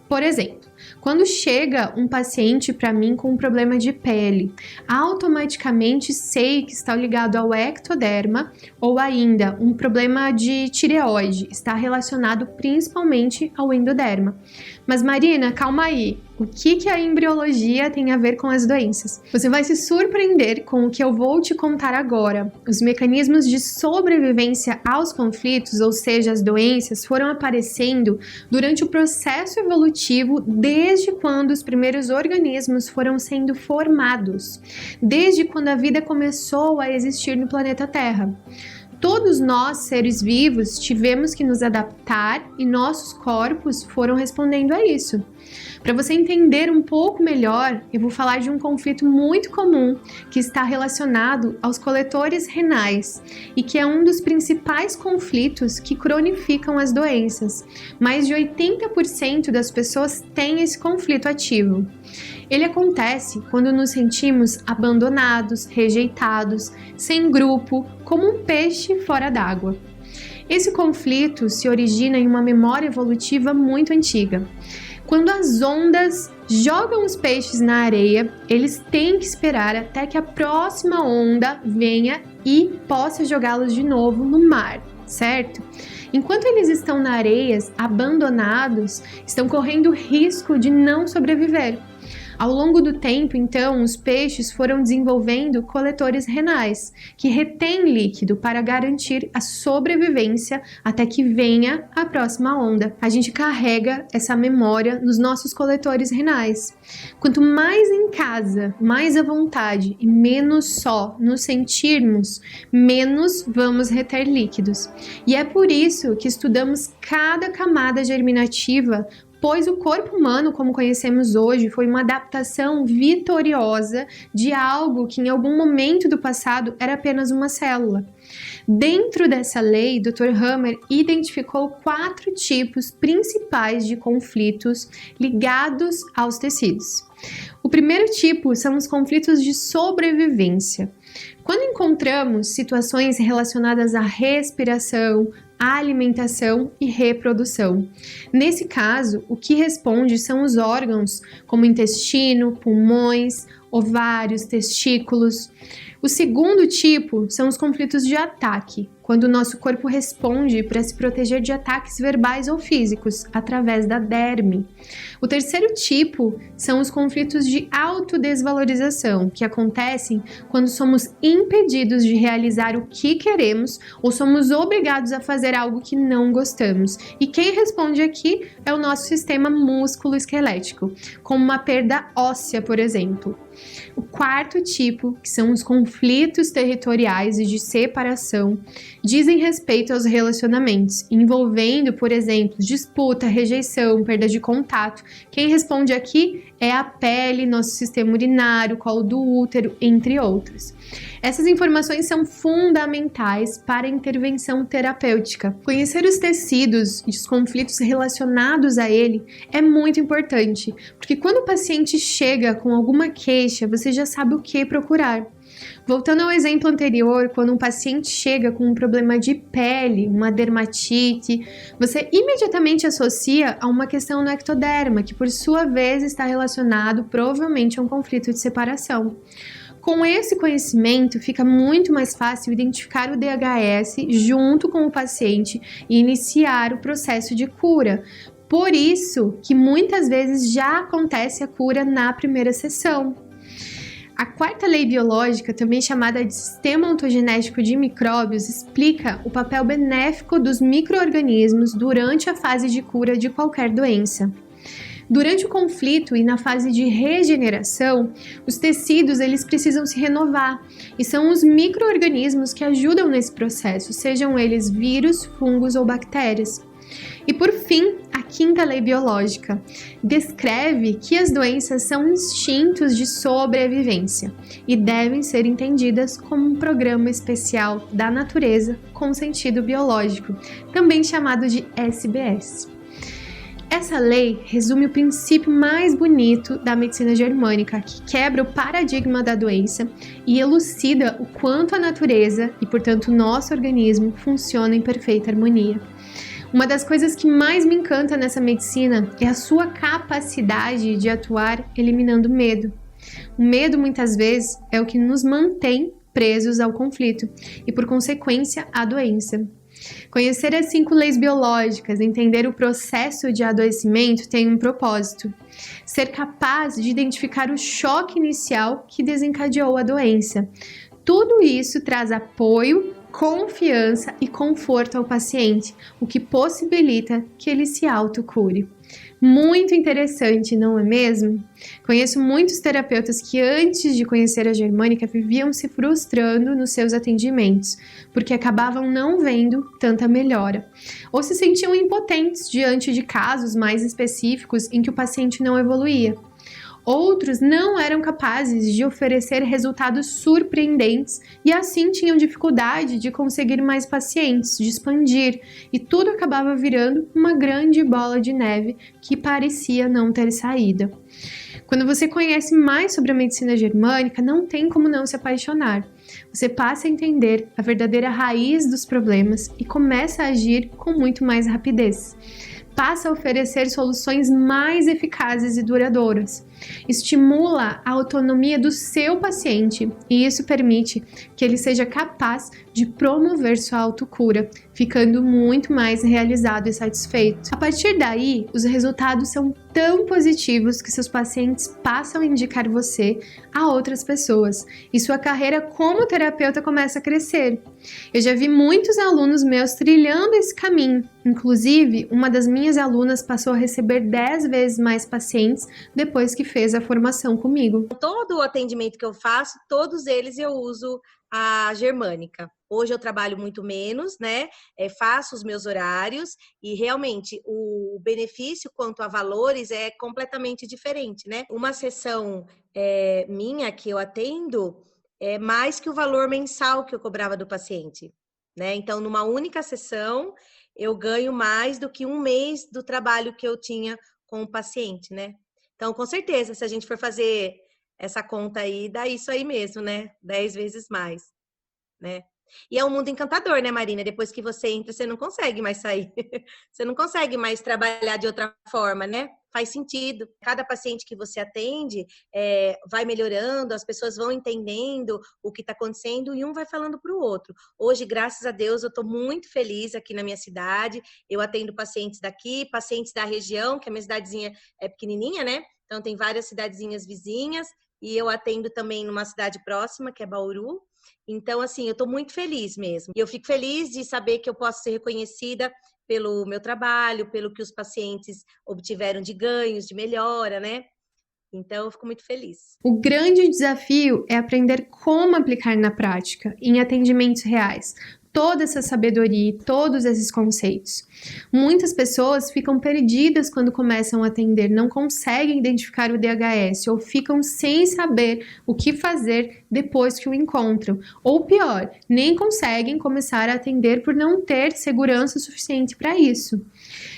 Por exemplo, quando chega um paciente para mim com um problema de pele, automaticamente sei que está ligado ao ectoderma ou ainda um problema de tireoide, está relacionado principalmente ao endoderma. Mas Marina, calma aí, o que a embriologia tem a ver com as doenças? Você vai se surpreender com o que eu vou te contar agora. Os mecanismos de sobrevivência aos conflitos, ou seja, as doenças, foram aparecendo durante o processo evolutivo desde quando os primeiros organismos foram sendo formados, desde quando a vida começou a existir no planeta Terra. Todos nós, seres vivos, tivemos que nos adaptar e nossos corpos foram respondendo a isso. Para você entender um pouco melhor, eu vou falar de um conflito muito comum que está relacionado aos coletores renais e que é um dos principais conflitos que cronificam as doenças. Mais de 80% das pessoas têm esse conflito ativo. Ele acontece quando nos sentimos abandonados, rejeitados, sem grupo, como um peixe fora d'água. Esse conflito se origina em uma memória evolutiva muito antiga. Quando as ondas jogam os peixes na areia, eles têm que esperar até que a próxima onda venha e possa jogá-los de novo no mar, certo? Enquanto eles estão na areia, abandonados, estão correndo risco de não sobreviver. Ao longo do tempo, então, os peixes foram desenvolvendo coletores renais, que retêm líquido para garantir a sobrevivência até que venha a próxima onda. A gente carrega essa memória nos nossos coletores renais. Quanto mais em casa, mais à vontade e menos só nos sentirmos, menos vamos reter líquidos. E é por isso que estudamos cada camada germinativa, pois o corpo humano, como conhecemos hoje, foi uma adaptação vitoriosa de algo que em algum momento do passado era apenas uma célula. Dentro dessa lei, Dr. Hammer identificou 4 tipos principais de conflitos ligados aos tecidos. O primeiro tipo são os conflitos de sobrevivência. Quando encontramos situações relacionadas à respiração, alimentação e reprodução. Nesse caso, o que responde são os órgãos como intestino, pulmões, ovários, testículos. O segundo tipo são os conflitos de ataque, quando o nosso corpo responde para se proteger de ataques verbais ou físicos, através da derme. O terceiro tipo são os conflitos de autodesvalorização, que acontecem quando somos impedidos de realizar o que queremos ou somos obrigados a fazer algo que não gostamos. E quem responde aqui é o nosso sistema músculo-esquelético, como uma perda óssea, por exemplo. O quarto tipo, que são os conflitos territoriais e de separação, dizem respeito aos relacionamentos, envolvendo, por exemplo, disputa, rejeição, perda de contato. Quem responde aqui é a pele, nosso sistema urinário, colo do útero, entre outros. Essas informações são fundamentais para a intervenção terapêutica. Conhecer os tecidos e os conflitos relacionados a ele é muito importante, porque quando o paciente chega com alguma queixa, você já sabe o que procurar. Voltando ao exemplo anterior, quando um paciente chega com um problema de pele, uma dermatite, você imediatamente associa a uma questão no ectoderma, que por sua vez está relacionado provavelmente a um conflito de separação. Com esse conhecimento, fica muito mais fácil identificar o DHS junto com o paciente e iniciar o processo de cura. Por isso que muitas vezes já acontece a cura na primeira sessão. A quarta lei biológica, também chamada de sistema ontogenético de micróbios, explica o papel benéfico dos micro-organismos durante a fase de cura de qualquer doença. Durante o conflito e na fase de regeneração, os tecidos eles precisam se renovar e são os micro-organismos que ajudam nesse processo, sejam eles vírus, fungos ou bactérias. E por fim, a quinta lei biológica descreve que as doenças são instintos de sobrevivência e devem ser entendidas como um programa especial da natureza com sentido biológico, também chamado de SBS. Essa lei resume o princípio mais bonito da medicina germânica, que quebra o paradigma da doença e elucida o quanto a natureza e, portanto, o nosso organismo funciona em perfeita harmonia. Uma das coisas que mais me encanta nessa medicina é a sua capacidade de atuar eliminando medo. O medo, muitas vezes, é o que nos mantém presos ao conflito e, por consequência, à doença. Conhecer as 5 leis biológicas, entender o processo de adoecimento tem um propósito: ser capaz de identificar o choque inicial que desencadeou a doença. Tudo isso traz apoio, confiança e conforto ao paciente, o que possibilita que ele se autocure. Muito interessante, não é mesmo? Conheço muitos terapeutas que antes de conhecer a germânica viviam se frustrando nos seus atendimentos, porque acabavam não vendo tanta melhora, ou se sentiam impotentes diante de casos mais específicos em que o paciente não evoluía. Outros não eram capazes de oferecer resultados surpreendentes e assim tinham dificuldade de conseguir mais pacientes, de expandir, e tudo acabava virando uma grande bola de neve que parecia não ter saída. Quando você conhece mais sobre a medicina germânica, não tem como não se apaixonar. Você passa a entender a verdadeira raiz dos problemas e começa a agir com muito mais rapidez. Passa a oferecer soluções mais eficazes e duradouras. Estimula a autonomia do seu paciente e isso permite que ele seja capaz de promover sua autocura, ficando muito mais realizado e satisfeito. A partir daí, os resultados são tão positivos que seus pacientes passam a indicar você a outras pessoas e sua carreira como terapeuta começa a crescer. Eu já vi muitos alunos meus trilhando esse caminho. Inclusive, uma das minhas alunas passou a receber 10 vezes mais pacientes depois que fez a formação comigo. Todo o atendimento que eu faço, todos eles eu uso a germânica. Hoje eu trabalho muito menos, né? Faço os meus horários e realmente o benefício quanto a valores é completamente diferente, né? Uma sessão minha que eu atendo é mais que o valor mensal que eu cobrava do paciente, né? Então, numa única sessão, eu ganho mais do que um mês do trabalho que eu tinha com o paciente, né? Então, com certeza, se a gente for fazer essa conta aí, dá isso aí mesmo, né? 10 vezes mais, né? E é um mundo encantador, né, Marina? Depois que você entra, você não consegue mais sair. Você não consegue mais trabalhar de outra forma, né? Faz sentido. Cada paciente que você atende vai melhorando, as pessoas vão entendendo o que está acontecendo e um vai falando para o outro. Hoje, graças a Deus, eu estou muito feliz aqui na minha cidade. Eu atendo pacientes daqui, pacientes da região, que a minha cidadezinha é pequenininha, né? Então, tem várias cidadezinhas vizinhas e eu atendo também numa cidade próxima, que é Bauru. Então, assim, eu estou muito feliz mesmo. E eu fico feliz de saber que eu posso ser reconhecida pelo meu trabalho, pelo que os pacientes obtiveram de ganhos, de melhora, né? Então, eu fico muito feliz. O grande desafio é aprender como aplicar na prática, em atendimentos reais, toda essa sabedoria e todos esses conceitos. Muitas pessoas ficam perdidas quando começam a atender, não conseguem identificar o DHS ou ficam sem saber o que fazer depois que o encontram. Ou pior, nem conseguem começar a atender por não ter segurança suficiente para isso.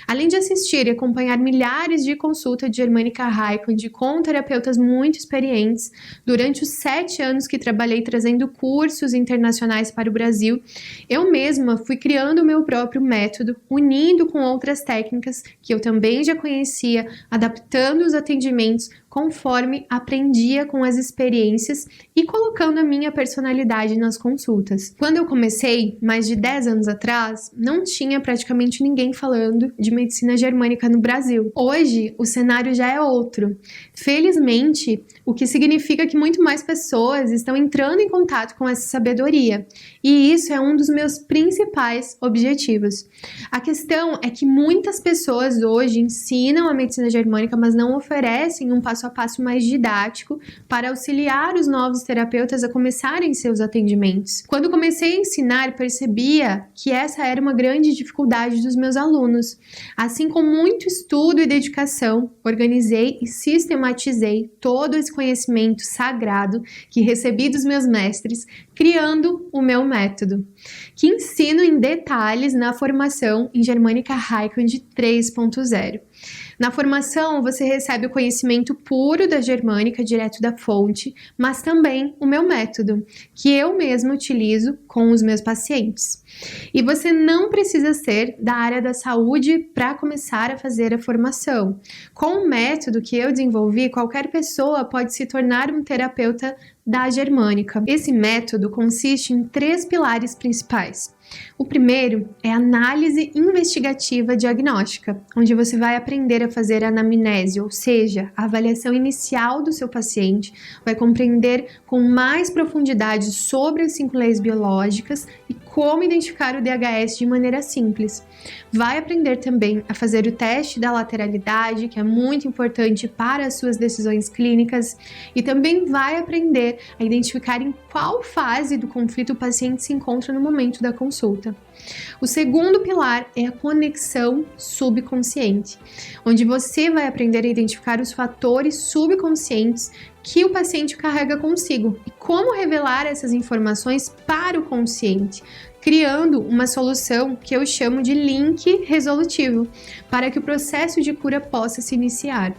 Além de assistir e acompanhar milhares de consultas de Germânica Heiklund com terapeutas muito experientes, durante os 7 anos que trabalhei trazendo cursos internacionais para o Brasil, eu mesma fui criando o meu próprio método, unindo com outras técnicas que eu também já conhecia, adaptando os atendimentos conforme aprendia com as experiências e colocando a minha personalidade nas consultas. Quando eu comecei, mais de 10 anos atrás, não tinha praticamente ninguém falando de medicina germânica no Brasil. Hoje, o cenário já é outro. Felizmente, o que significa que muito mais pessoas estão entrando em contato com essa sabedoria. E isso é um dos meus principais objetivos. A questão é que muitas pessoas hoje ensinam a medicina germânica, mas não oferecem um passo a passo mais didático para auxiliar os novos terapeutas a começarem seus atendimentos. Quando comecei a ensinar, percebia que essa era uma grande dificuldade dos meus alunos. Assim, com muito estudo e dedicação, organizei e sistematizei todo esse conhecimento sagrado que recebi dos meus mestres, criando o meu método, que ensino em detalhes na formação em Germânica Heiklund 3.0. Na formação, você recebe o conhecimento puro da germânica, direto da fonte, mas também o meu método, que eu mesma utilizo com os meus pacientes. E você não precisa ser da área da saúde para começar a fazer a formação. Com o método que eu desenvolvi, qualquer pessoa pode se tornar um terapeuta da germânica. Esse método consiste em 3 pilares principais. O primeiro é a análise investigativa diagnóstica, onde você vai aprender a fazer a anamnese, ou seja, a avaliação inicial do seu paciente, vai compreender com mais profundidade sobre as 5 leis biológicas e como identificar o DHS de maneira simples. Vai aprender também a fazer o teste da lateralidade, que é muito importante para as suas decisões clínicas, e também vai aprender a identificar em qual fase do conflito o paciente se encontra no momento da consulta. O segundo pilar é a conexão subconsciente, onde você vai aprender a identificar os fatores subconscientes que o paciente carrega consigo e como revelar essas informações para o consciente, criando uma solução que eu chamo de link resolutivo, para que o processo de cura possa se iniciar.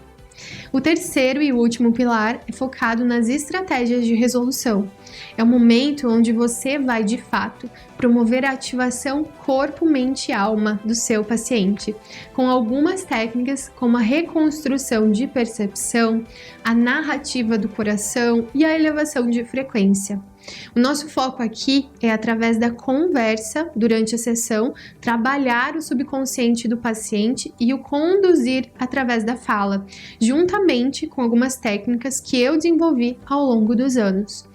O terceiro e último pilar é focado nas estratégias de resolução. É o momento onde você vai, de fato, promover a ativação corpo, mente e alma do seu paciente, com algumas técnicas como a reconstrução de percepção, a narrativa do coração e a elevação de frequência. O nosso foco aqui é, através da conversa durante a sessão, trabalhar o subconsciente do paciente e o conduzir através da fala, juntamente com algumas técnicas que eu desenvolvi ao longo dos anos.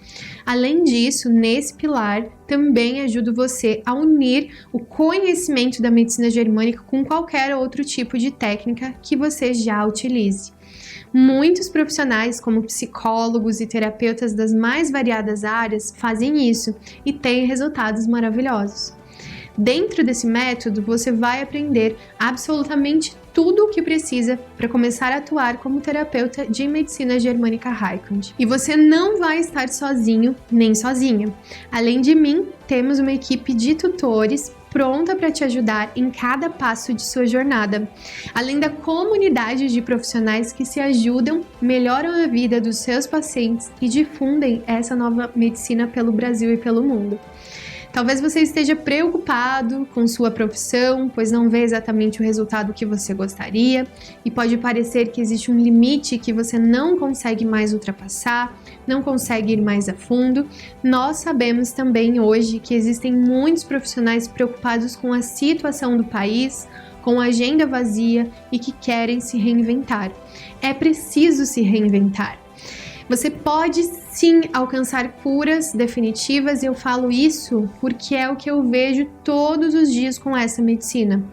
Além disso, nesse pilar, também ajudo você a unir o conhecimento da medicina germânica com qualquer outro tipo de técnica que você já utilize. Muitos profissionais, como psicólogos e terapeutas das mais variadas áreas, fazem isso e têm resultados maravilhosos. Dentro desse método, você vai aprender absolutamente tudo o que precisa para começar a atuar como terapeuta de medicina germânica Heiklund. E você não vai estar sozinho nem sozinha. Além de mim, temos uma equipe de tutores pronta para te ajudar em cada passo de sua jornada, além da comunidade de profissionais que se ajudam, melhoram a vida dos seus pacientes e difundem essa nova medicina pelo Brasil e pelo mundo. Talvez você esteja preocupado com sua profissão, pois não vê exatamente o resultado que você gostaria e pode parecer que existe um limite que você não consegue mais ultrapassar, não consegue ir mais a fundo. Nós sabemos também hoje que existem muitos profissionais preocupados com a situação do país, com a agenda vazia e que querem se reinventar. É preciso se reinventar. Você pode sim alcançar curas definitivas, e eu falo isso porque é o que eu vejo todos os dias com essa medicina.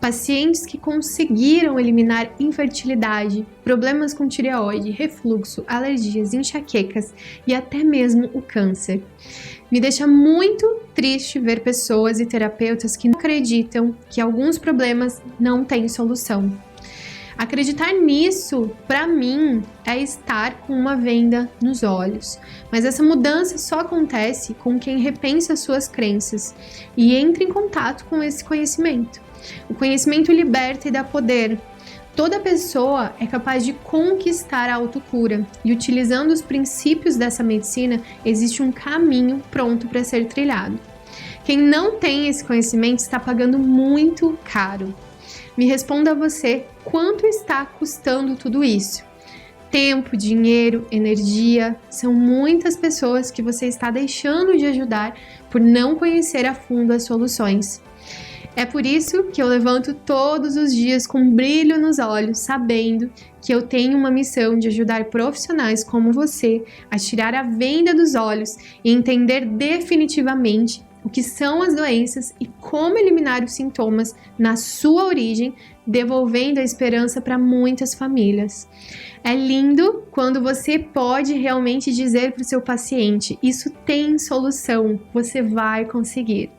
Pacientes que conseguiram eliminar infertilidade, problemas com tireoide, refluxo, alergias, enxaquecas e até mesmo o câncer. Me deixa muito triste ver pessoas e terapeutas que não acreditam que alguns problemas não têm solução. Acreditar nisso, para mim, é estar com uma venda nos olhos. Mas essa mudança só acontece com quem repensa suas crenças e entra em contato com esse conhecimento. O conhecimento liberta e dá poder. Toda pessoa é capaz de conquistar a autocura e, utilizando os princípios dessa medicina, existe um caminho pronto para ser trilhado. Quem não tem esse conhecimento está pagando muito caro. Me responda você, quanto está custando tudo isso? Tempo, dinheiro, energia, são muitas pessoas que você está deixando de ajudar por não conhecer a fundo as soluções. É por isso que eu levanto todos os dias com brilho nos olhos, sabendo que eu tenho uma missão de ajudar profissionais como você a tirar a venda dos olhos e entender definitivamente o que são as doenças e como eliminar os sintomas na sua origem, devolvendo a esperança para muitas famílias. É lindo quando você pode realmente dizer para o seu paciente: isso tem solução, você vai conseguir.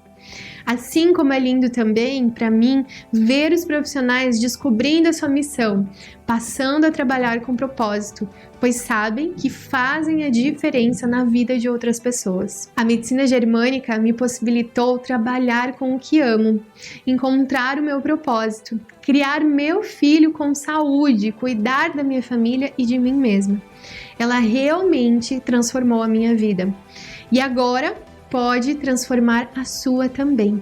Assim como é lindo também, para mim, ver os profissionais descobrindo a sua missão, passando a trabalhar com propósito, pois sabem que fazem a diferença na vida de outras pessoas. A medicina germânica me possibilitou trabalhar com o que amo, encontrar o meu propósito, criar meu filho com saúde, cuidar da minha família e de mim mesma. Ela realmente transformou a minha vida. E agora pode transformar a sua também.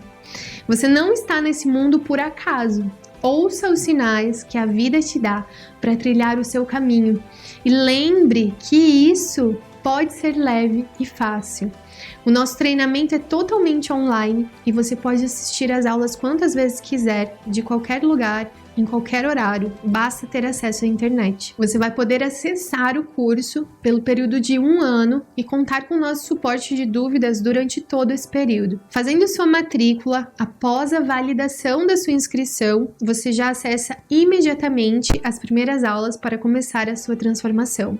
Você não está nesse mundo por acaso. Ouça os sinais que a vida te dá para trilhar o seu caminho. E lembre que isso pode ser leve e fácil. O nosso treinamento é totalmente online e você pode assistir às aulas quantas vezes quiser, de qualquer lugar, em qualquer horário, basta ter acesso à internet. Você vai poder acessar o curso pelo período de 1 ano e contar com o nosso suporte de dúvidas durante todo esse período. Fazendo sua matrícula, após a validação da sua inscrição, você já acessa imediatamente as primeiras aulas para começar a sua transformação.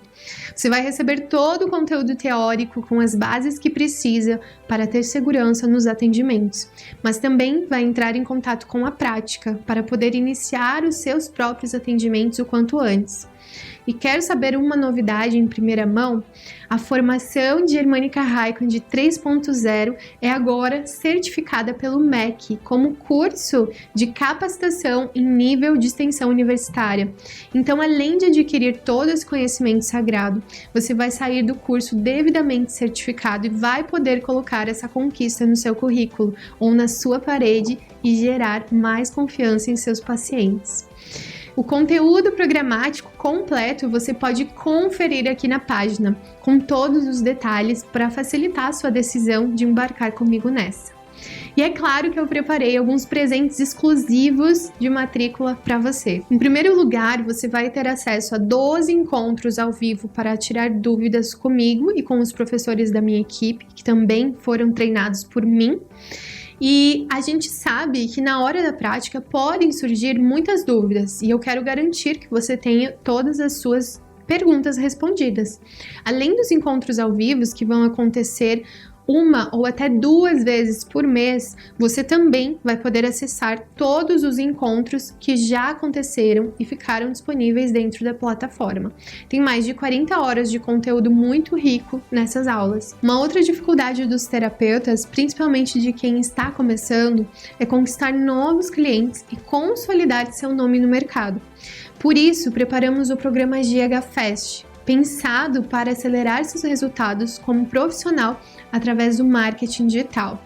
Você vai receber todo o conteúdo teórico com as bases que precisa para ter segurança nos atendimentos, mas também vai entrar em contato com a prática para poder iniciar os seus próprios atendimentos o quanto antes. E quero saber uma novidade em primeira mão? A formação de Germânica Raikkonen 3.0 é agora certificada pelo MEC como curso de capacitação em nível de extensão universitária. Então, além de adquirir todo esse conhecimento sagrado, você vai sair do curso devidamente certificado e vai poder colocar essa conquista no seu currículo ou na sua parede e gerar mais confiança em seus pacientes. O conteúdo programático completo você pode conferir aqui na página, com todos os detalhes para facilitar a sua decisão de embarcar comigo nessa. E é claro que eu preparei alguns presentes exclusivos de matrícula para você. Em primeiro lugar, você vai ter acesso a 12 encontros ao vivo para tirar dúvidas comigo e com os professores da minha equipe, que também foram treinados por mim. E a gente sabe que na hora da prática podem surgir muitas dúvidas e eu quero garantir que você tenha todas as suas perguntas respondidas. Além dos encontros ao vivo que vão acontecer 1 ou até 2 vezes por mês, você também vai poder acessar todos os encontros que já aconteceram e ficaram disponíveis dentro da plataforma. Tem mais de 40 horas de conteúdo muito rico nessas aulas. Uma outra dificuldade dos terapeutas, principalmente de quem está começando, é conquistar novos clientes e consolidar seu nome no mercado. Por isso, preparamos o programa GH Fest, pensado para acelerar seus resultados como profissional através do marketing digital.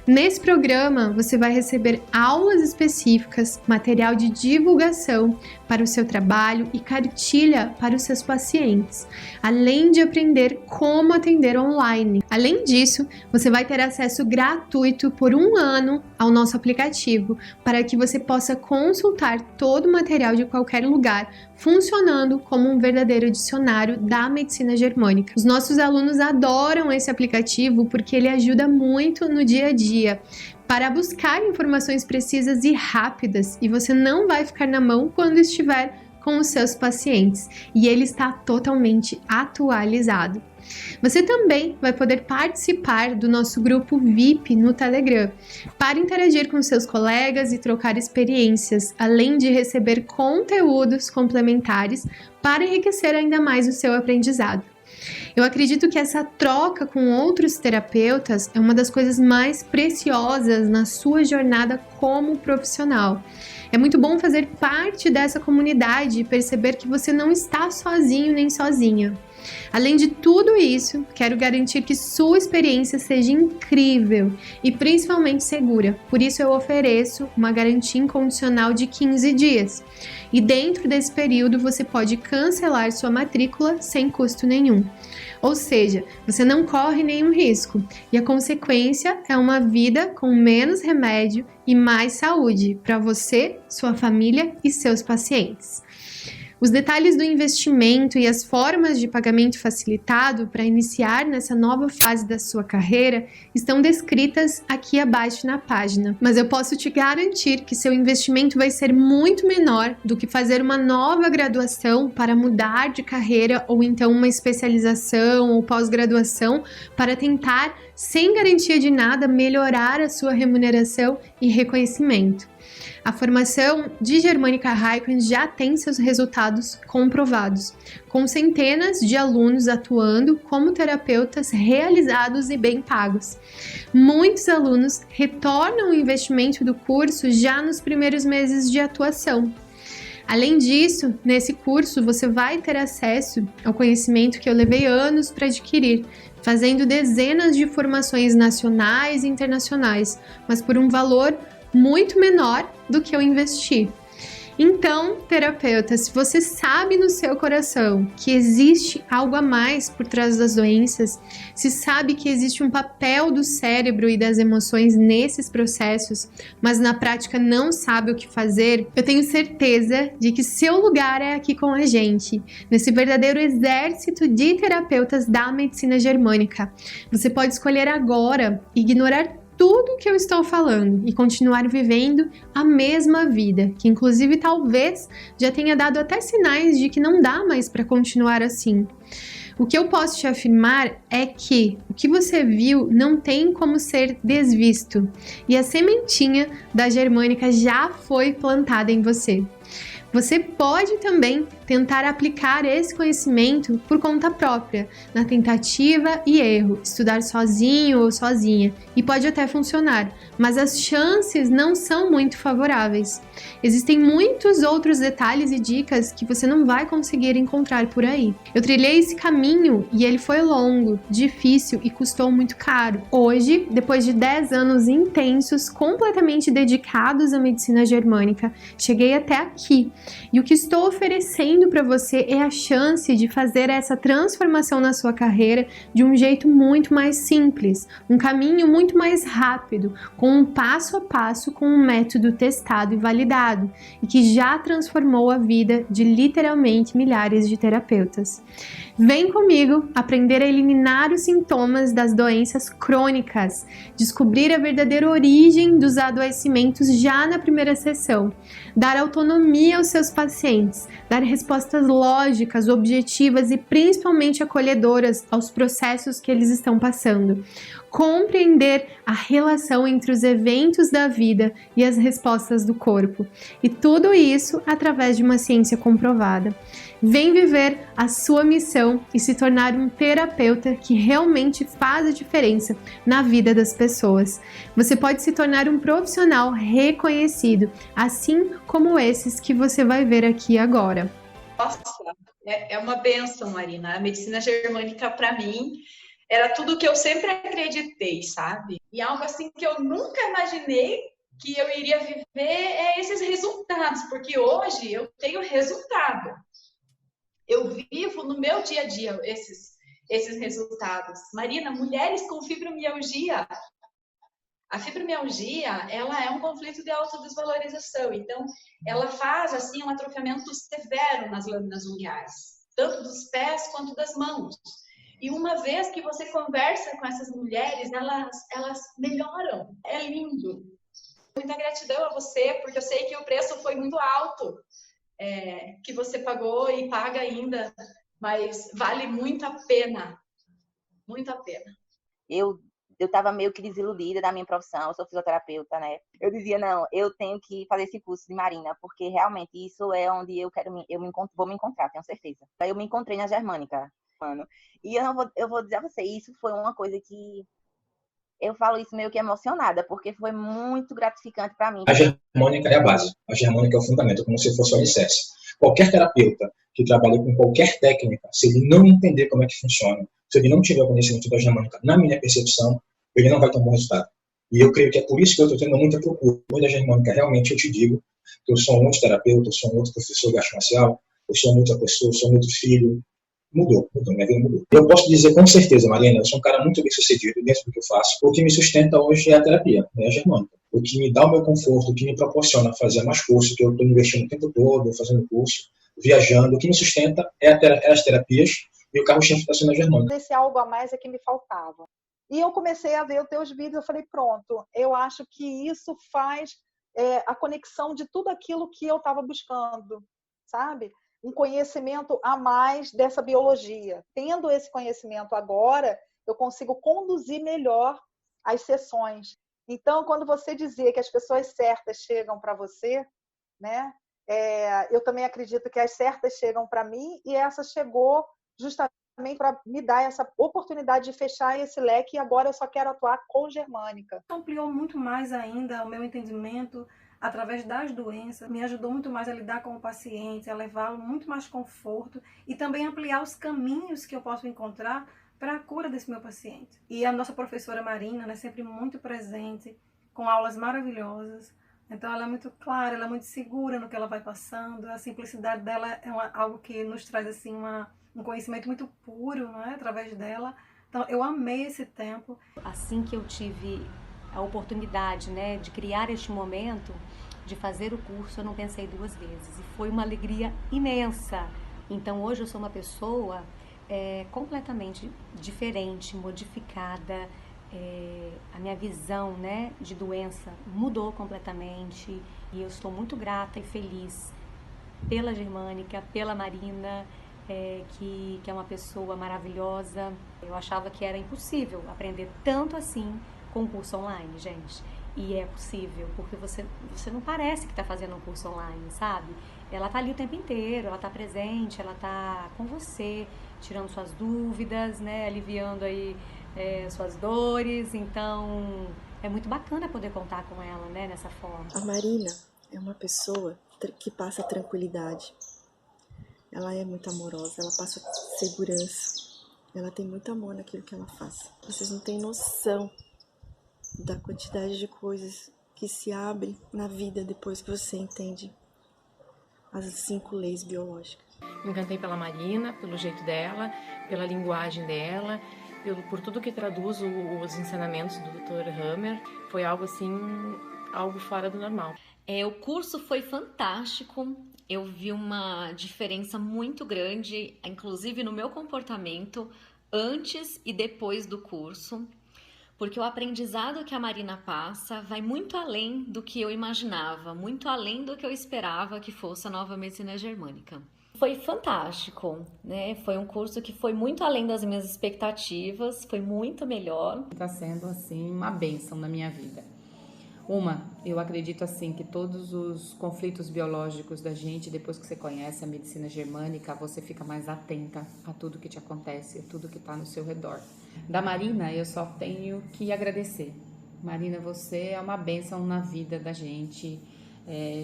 Nesse programa, você vai receber aulas específicas, material de divulgação para o seu trabalho e cartilha para os seus pacientes, além de aprender como atender online. Além disso, você vai ter acesso gratuito por 1 ano ao nosso aplicativo, para que você possa consultar todo o material de qualquer lugar, funcionando como um verdadeiro dicionário da medicina germânica. Os nossos alunos adoram esse aplicativo porque ele ajuda muito no dia a dia para buscar informações precisas e rápidas, e você não vai ficar na mão quando estiver com os seus pacientes, e ele está totalmente atualizado. Você também vai poder participar do nosso grupo VIP no Telegram para interagir com seus colegas e trocar experiências, além de receber conteúdos complementares para enriquecer ainda mais o seu aprendizado. Eu acredito que essa troca com outros terapeutas é uma das coisas mais preciosas na sua jornada como profissional. É muito bom fazer parte dessa comunidade e perceber que você não está sozinho nem sozinha. Além de tudo isso, quero garantir que sua experiência seja incrível e principalmente segura. Por isso eu ofereço uma garantia incondicional de 15 dias. E dentro desse período você pode cancelar sua matrícula sem custo nenhum. Ou seja, você não corre nenhum risco e a consequência é uma vida com menos remédio e mais saúde para você, sua família e seus pacientes. Os detalhes do investimento e as formas de pagamento facilitado para iniciar nessa nova fase da sua carreira estão descritas aqui abaixo na página, mas eu posso te garantir que seu investimento vai ser muito menor do que fazer uma nova graduação para mudar de carreira ou então uma especialização ou pós-graduação para tentar, sem garantia de nada, melhorar a sua remuneração e reconhecimento. A formação de Germânica Raikkonen já tem seus resultados comprovados, com centenas de alunos atuando como terapeutas realizados e bem pagos. Muitos alunos retornam o investimento do curso já nos primeiros meses de atuação. Além disso, nesse curso você vai ter acesso ao conhecimento que eu levei anos para adquirir, fazendo dezenas de formações nacionais e internacionais, mas por um valor muito menor do que eu investi. Então, terapeuta, se você sabe no seu coração que existe algo a mais por trás das doenças, se sabe que existe um papel do cérebro e das emoções nesses processos, mas na prática não sabe o que fazer, eu tenho certeza de que seu lugar é aqui com a gente, nesse verdadeiro exército de terapeutas da medicina germânica. Você pode escolher agora ignorar tudo que eu estou falando e continuar vivendo a mesma vida, que inclusive talvez já tenha dado até sinais de que não dá mais para continuar assim. O que eu posso te afirmar é que o que você viu não tem como ser desvisto e a sementinha da germânica já foi plantada em você. Você pode também tentar aplicar esse conhecimento por conta própria, na tentativa e erro, estudar sozinho ou sozinha, e pode até funcionar, mas as chances não são muito favoráveis. Existem muitos outros detalhes e dicas que você não vai conseguir encontrar por aí. Eu trilhei esse caminho e ele foi longo, difícil e custou muito caro. Hoje, depois de 10 anos intensos, completamente dedicados à medicina germânica, cheguei até aqui. E o que estou oferecendo para você é a chance de fazer essa transformação na sua carreira de um jeito muito mais simples, um caminho muito mais rápido, com um passo a passo, com um método testado e validado, e que já transformou a vida de literalmente milhares de terapeutas. Vem comigo aprender a eliminar os sintomas das doenças crônicas, descobrir a verdadeira origem dos adoecimentos já na primeira sessão, dar autonomia aos seus pacientes, dar respostas lógicas, objetivas e principalmente acolhedoras aos processos que eles estão passando, compreender a relação entre os eventos da vida e as respostas do corpo, e tudo isso através de uma ciência comprovada. Vem viver a sua missão e se tornar um terapeuta que realmente faz a diferença na vida das pessoas. Você pode se tornar um profissional reconhecido, assim como esses que você vai ver aqui agora. Nossa, é uma bênção, Marina. A medicina germânica, para mim, era tudo que eu sempre acreditei, sabe? E algo assim que eu nunca imaginei que eu iria viver é esses resultados, porque hoje eu tenho resultado. Eu vivo no meu dia a dia esses resultados. Marina, mulheres com fibromialgia. A fibromialgia, ela é um conflito de autodesvalorização. Então, ela faz, assim, um atrofiamento severo nas lâminas unguiais, tanto dos pés quanto das mãos. E uma vez que você conversa com essas mulheres, elas melhoram. É lindo. Muita gratidão a você, porque eu sei que o preço foi muito alto, que você pagou e paga ainda, mas vale muito a pena. Muito a pena. Eu estava meio que desiludida da minha profissão, eu sou fisioterapeuta, né? Eu dizia, não, eu tenho que fazer esse curso de Marina, porque realmente isso é onde eu quero, vou me encontrar, tenho certeza. Aí eu me encontrei na Germânica, mano. E eu vou dizer a você, isso foi uma coisa que eu falo isso meio que emocionada, porque foi muito gratificante para mim. A Germânica é a base, a Germânica é o fundamento, como se fosse o alicerce. Qualquer terapeuta que trabalhe com qualquer técnica, se ele não entender como é que funciona, se ele não tiver conhecimento da Germânica, na minha percepção, ele não vai ter um bom resultado. E eu creio que é por isso que eu estou tendo muita procura da Germânica. Realmente eu te digo que eu sou um outro terapeuta, eu sou um outro professor de arte marcial, eu sou uma outra pessoa, eu sou um outro filho. Mudou, minha vida mudou. Eu posso dizer com certeza, Marina, eu sou um cara muito bem sucedido dentro do que eu faço. O que me sustenta hoje é a terapia, é a Germânica. O que me dá o meu conforto, o que me proporciona fazer mais curso, que eu estou investindo o tempo todo, fazendo curso, viajando, o que me sustenta é as terapias e o carro-chefe está sendo a Germânica. Esse algo a mais é que me faltava. E eu comecei a ver os teus vídeos, eu falei, pronto, eu acho que isso faz a conexão de tudo aquilo que eu estava buscando, sabe? Um conhecimento a mais dessa biologia. Tendo esse conhecimento agora, eu consigo conduzir melhor as sessões. Então, quando você dizer que as pessoas certas chegam para você, né? Eu também acredito que as certas chegam para mim e essa chegou justamente para me dar essa oportunidade de fechar esse leque e agora eu só quero atuar com Germânica. Ampliou muito mais ainda o meu entendimento através das doenças, me ajudou muito mais a lidar com o paciente, a levá-lo muito mais conforto e também ampliar os caminhos que eu posso encontrar para a cura desse meu paciente. E a nossa professora Marina, né, sempre muito presente, com aulas maravilhosas. Então ela é muito clara, ela é muito segura no que ela vai passando, a simplicidade dela é algo que nos traz assim um conhecimento muito puro, não é? Através dela. Então eu amei esse tempo. Assim que eu tive a oportunidade, né, de criar este momento, de fazer o curso, eu não pensei duas vezes. E foi uma alegria imensa. Então hoje eu sou uma pessoa completamente diferente, modificada. A minha visão, né, de doença mudou completamente. E eu estou muito grata e feliz pela Germânica, pela Marina, que é uma pessoa maravilhosa. Eu achava que era impossível aprender tanto assim com um curso online, gente. E é possível, porque você não parece que está fazendo um curso online, sabe? Ela tá ali o tempo inteiro, ela tá presente, ela tá com você, tirando suas dúvidas, né? Aliviando aí suas dores. Então, é muito bacana poder contar com ela, né? Nessa forma. A Marina é uma pessoa que passa tranquilidade. Ela é muito amorosa, ela passa segurança. Ela tem muito amor naquilo que ela faz. Vocês não têm noção da quantidade de coisas que se abrem na vida depois que você entende as 5 leis biológicas. Me encantei pela Marina, pelo jeito dela, pela linguagem dela, por tudo que traduz os ensinamentos do Dr. Hammer. Foi algo assim, algo fora do normal. O curso foi fantástico. Eu vi uma diferença muito grande, inclusive no meu comportamento, antes e depois do curso. Porque o aprendizado que a Marina passa vai muito além do que eu imaginava, muito além do que eu esperava que fosse a nova medicina germânica. Foi fantástico, né? Foi um curso que foi muito além das minhas expectativas, foi muito melhor. Está sendo, assim, uma bênção na minha vida. Eu acredito, assim, que todos os conflitos biológicos da gente, depois que você conhece a medicina germânica, você fica mais atenta a tudo que te acontece, a tudo que está no seu redor. Da Marina, eu só tenho que agradecer. Marina, você é uma bênção na vida da gente,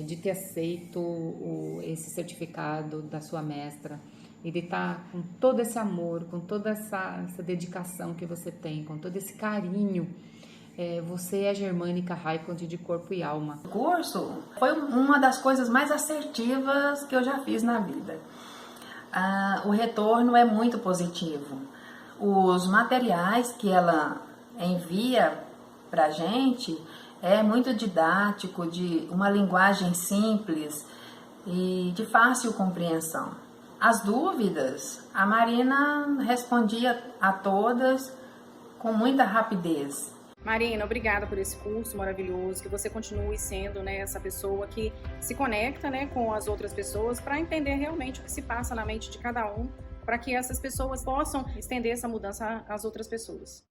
de ter aceito esse certificado da sua mestra e de estar com todo esse amor, com toda essa dedicação que você tem, com todo esse carinho Você é Germânica Raikkonen de corpo e alma. O curso foi uma das coisas mais assertivas que eu já fiz na vida. O retorno é muito positivo. Os materiais que ela envia para a gente é muito didático, de uma linguagem simples e de fácil compreensão. As dúvidas, a Marina respondia a todas com muita rapidez. Marina, obrigada por esse curso maravilhoso, que você continue sendo, né, essa pessoa que se conecta, né, com as outras pessoas para entender realmente o que se passa na mente de cada um, para que essas pessoas possam estender essa mudança às outras pessoas.